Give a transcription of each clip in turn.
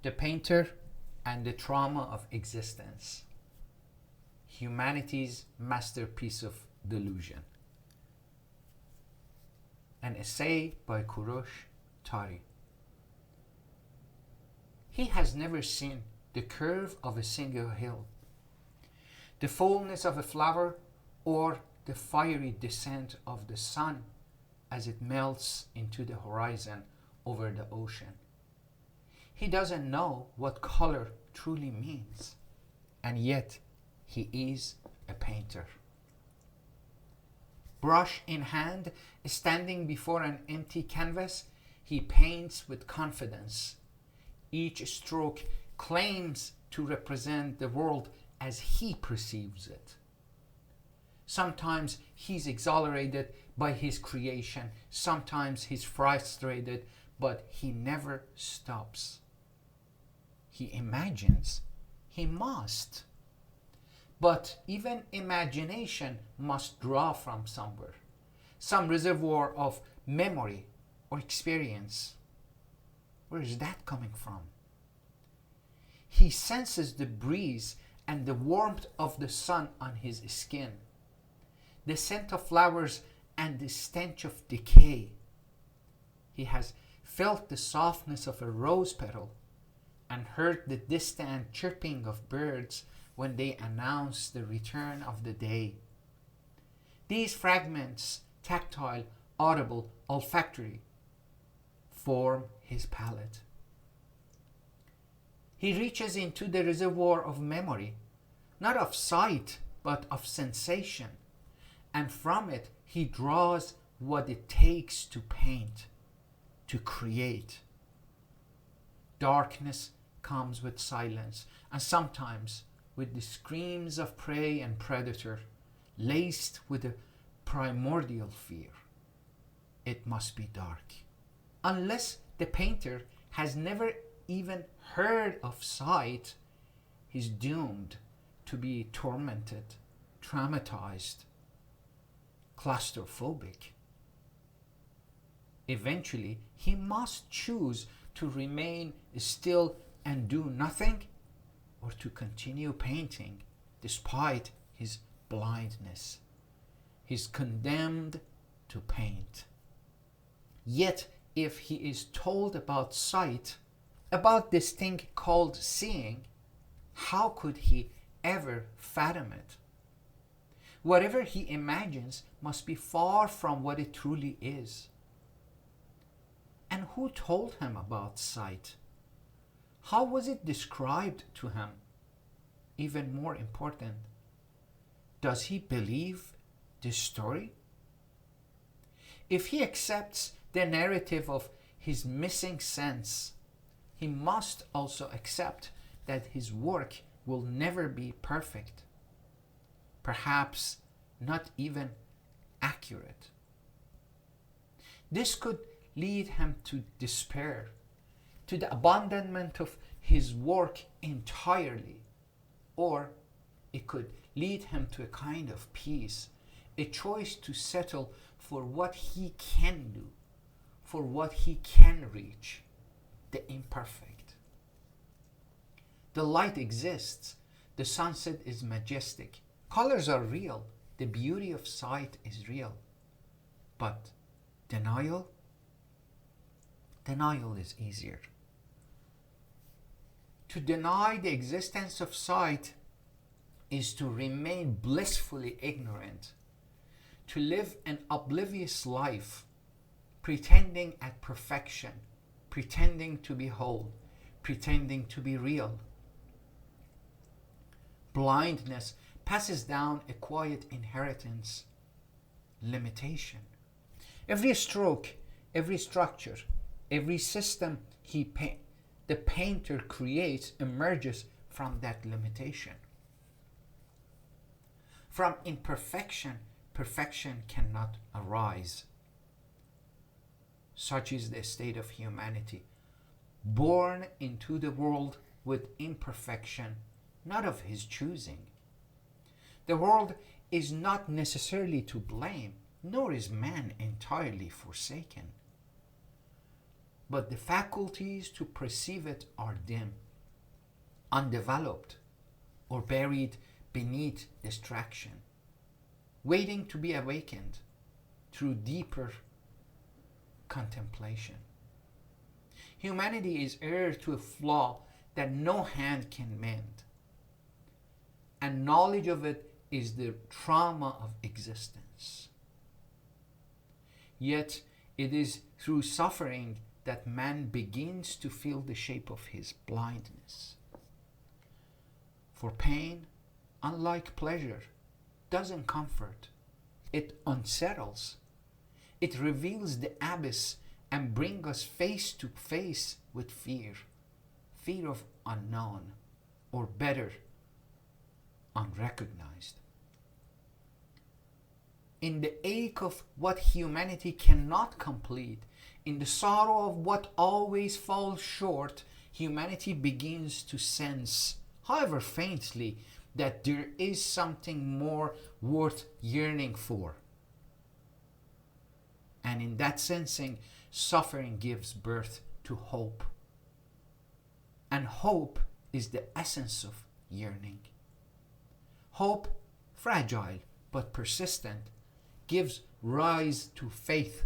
The painter and the trauma of existence. Humanity's masterpiece of delusion. An essay by Kurosh Tari. He has never seen the curve of a single hill, the fullness of a flower, or the fiery descent of the sun as it melts into the horizon over the ocean. He doesn't know what color truly means, and yet he is a painter. Brush in hand, standing before an empty canvas, he paints with confidence. Each stroke claims to represent the world as he perceives it. Sometimes he's exhilarated by his creation, sometimes he's frustrated, but he never stops. He imagines, he must. But even imagination must draw from somewhere, some reservoir of memory or experience. Where is that coming from? He senses the breeze and the warmth of the sun on his skin, the scent of flowers and the stench of decay. He has felt the softness of a rose petal and heard the distant chirping of birds when they announce the return of the day. These fragments, tactile, audible, olfactory, form his palate. He reaches into the reservoir of memory, not of sight, but of sensation, and from it he draws what it takes to paint, to create. Darkness comes with silence, and sometimes with the screams of prey and predator, laced with a primordial fear. It must be dark. Unless the painter has never even heard of sight, he's doomed to be tormented, traumatized, claustrophobic. Eventually, he must choose to remain still and do nothing, or to continue painting despite his blindness. He's condemned to paint. Yet, if he is told about sight, about this thing called seeing, how could he ever fathom it? Whatever he imagines must be far from what it truly is. And who told him about sight? How was it described to him? Even more important, does he believe this story? If he accepts the narrative of his missing sense, he must also accept that his work will never be perfect, perhaps not even accurate. This could lead him to despair, to the abandonment of his work entirely, or it could lead him to a kind of peace, a choice to settle for what he can do, for what he can reach, the imperfect. The light exists, the sunset is majestic, colors are real, the beauty of sight is real. But denial? Denial is easier. To deny the existence of sight is to remain blissfully ignorant, to live an oblivious life, pretending at perfection, pretending to be whole, pretending to be real. Blindness passes down a quiet inheritance, limitation. Every stroke, every structure, every system the painter creates emerges from that limitation. From imperfection, perfection cannot arise. Such is the state of humanity, born into the world with imperfection, not of his choosing. The world is not necessarily to blame, nor is man entirely forsaken. but the faculties to perceive it are dim, undeveloped, or buried beneath distraction, waiting to be awakened through deeper contemplation. Humanity is heir to a flaw that no hand can mend, and knowledge of it is the trauma of existence. Yet it is through suffering that man begins to feel the shape of his blindness. For pain, unlike pleasure, doesn't comfort, it unsettles. It reveals the abyss and brings us face to face with fear. Fear of unknown, or better, unrecognized. In the ache of what humanity cannot complete, in the sorrow of what always falls short, humanity begins to sense, however faintly, that there is something more worth yearning for. And in that sensing, suffering gives birth to hope. And hope is the essence of yearning. Hope, fragile but persistent, gives rise to faith.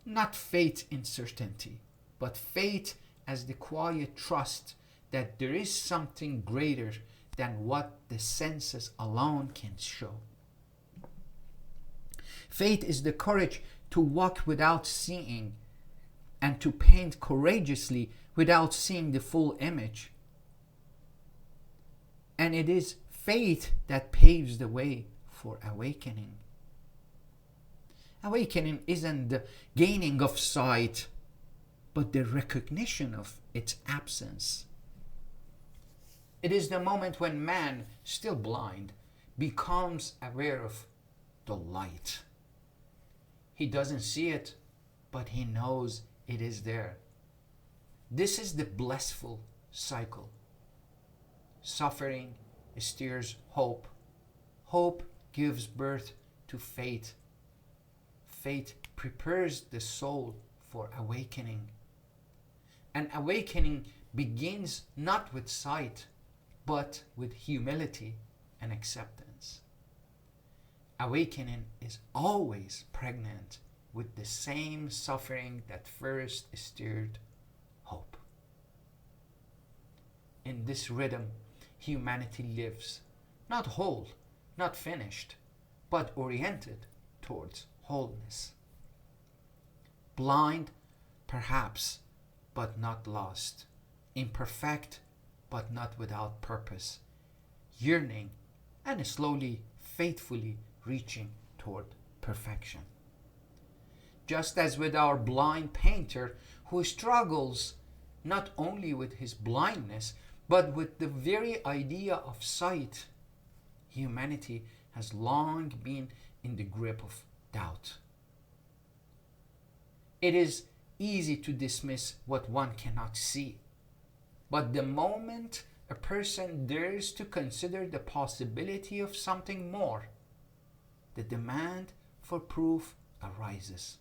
Not faith in certainty, but faith as the quiet trust that there is something greater than what the senses alone can show. Faith is the courage to walk without seeing and to paint courageously without seeing the full image. And it is faith that paves the way for awakening. Awakening isn't the gaining of sight, but the recognition of its absence. It is the moment when man, still blind, becomes aware of the light. He doesn't see it, but he knows it is there. This is the blissful cycle. Suffering steers hope. Hope gives birth to faith. Faith prepares the soul for awakening. And awakening begins not with sight, but with humility and acceptance. Awakening is always pregnant with the same suffering that first stirred hope. In this rhythm, humanity lives, not whole, not finished, but oriented towards wholeness. Blind, perhaps, but not lost. Imperfect, but not without purpose. Yearning and slowly, faithfully reaching toward perfection. Just as with our blind painter who struggles not only with his blindness, but with the very idea of sight, humanity has long been in the grip of doubt. It is easy to dismiss what one cannot see, but the moment a person dares to consider the possibility of something more, the demand for proof arises.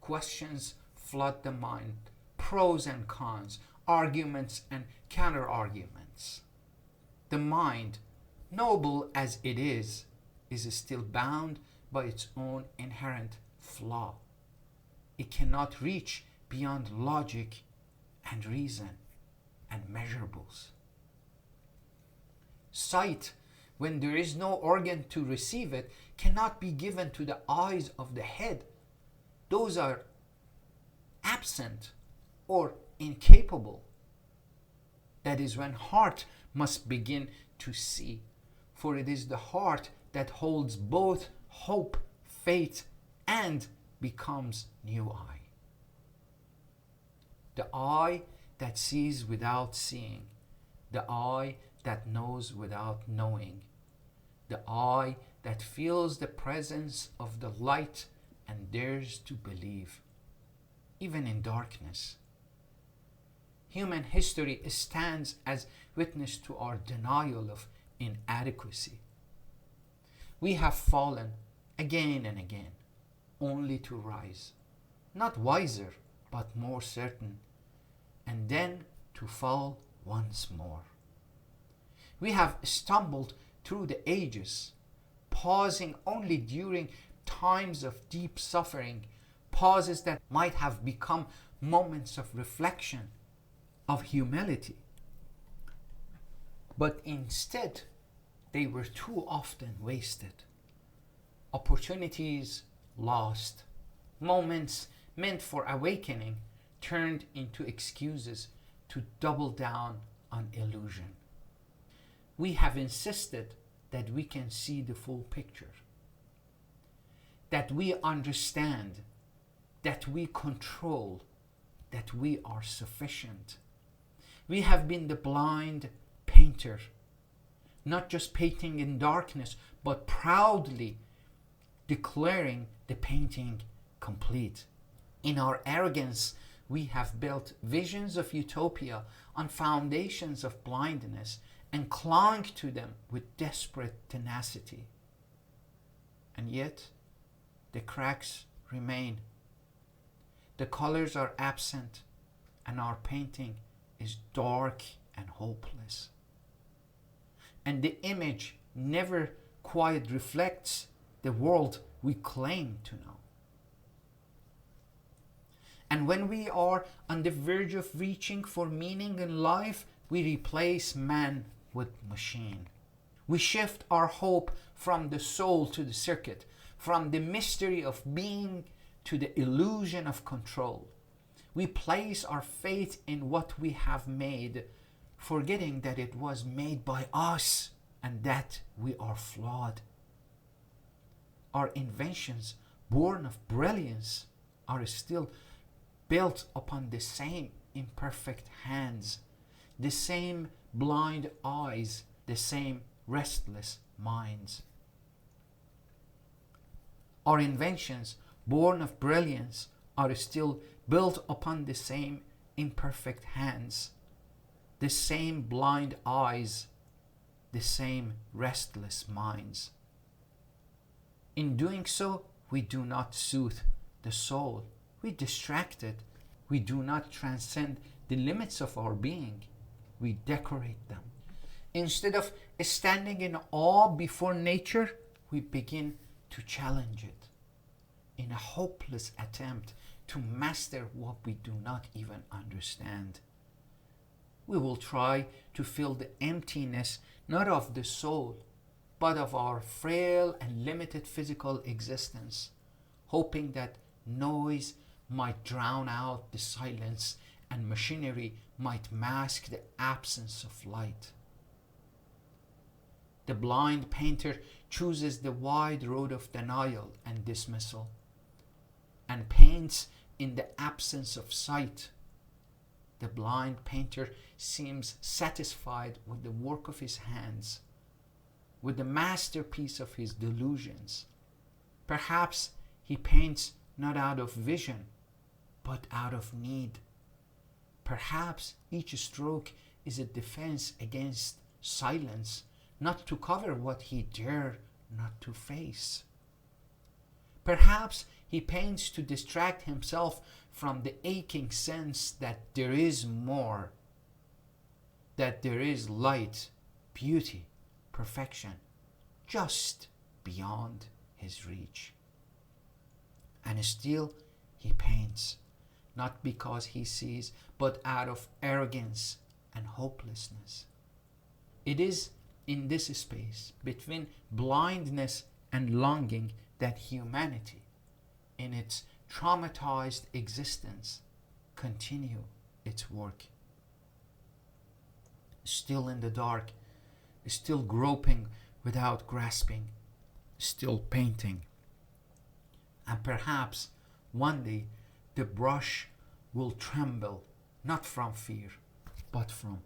Questions flood the mind, pros and cons, arguments and counterarguments. The mind, noble as it is still bound by its own inherent flaw. It cannot reach beyond logic and reason and measurables. Sight, when there is no organ to receive it, cannot be given to the eyes of the head. Those are absent or incapable. That is when heart must begin to see, for it is the heart that holds both hope, faith, and becomes new eye. The eye that sees without seeing, the eye that knows without knowing, the eye that feels the presence of the light and dares to believe, even in darkness. Human history stands as witness to our denial of inadequacy. We have fallen again and again, only to rise. not wiser, but more certain, and then to fall once more. We have stumbled through the ages, pausing only during times of deep suffering, pauses that might have become moments of reflection, of humility. But instead, they were too often wasted. Opportunities lost, moments meant for awakening turned into excuses to double down on illusion. We have insisted that we can see the full picture, that we understand, that we control, that we are sufficient. We have been the blind painter, not just painting in darkness, but proudly declaring the painting complete. In our arrogance, we have built visions of utopia on foundations of blindness and clung to them with desperate tenacity. And yet, the cracks remain. The colors are absent, and our painting is dark and hopeless. And the image never quite reflects the world we claim to know. And when we are on the verge of reaching for meaning in life, we replace man with machine. We shift our hope from the soul to the circuit, from the mystery of being to the illusion of control. We place our faith in what we have made, forgetting that it was made by us and that we are flawed. Our inventions, born of brilliance, are still built upon the same imperfect hands, the same blind eyes, the same restless minds. Our inventions, born of brilliance, are still built upon the same imperfect hands, the same blind eyes, the same restless minds. In doing so, we do not soothe the soul. We distract it. We do not transcend the limits of our being. We decorate them. Instead of standing in awe before nature, we begin to challenge it in a hopeless attempt to master what we do not even understand. We will try to fill the emptiness not of the soul, but of our frail and limited physical existence, hoping that noise might drown out the silence and machinery might mask the absence of light. The blind painter chooses the wide road of denial and dismissal and paints in the absence of sight. The blind painter seems satisfied with the work of his hands, with the masterpiece of his delusions. Perhaps he paints not out of vision, but out of need. Perhaps each stroke is a defense against silence, not to cover what he dare not to face. Perhaps he paints to distract himself from the aching sense that there is more, that there is light, beauty, perfection, just beyond his reach. And still he paints, not because he sees, but out of arrogance and hopelessness. It is in this space between blindness and longing that humanity, in its traumatized existence, continue its work. Still in the dark, still groping without grasping, still painting. And perhaps one day the brush will tremble, not from fear, but from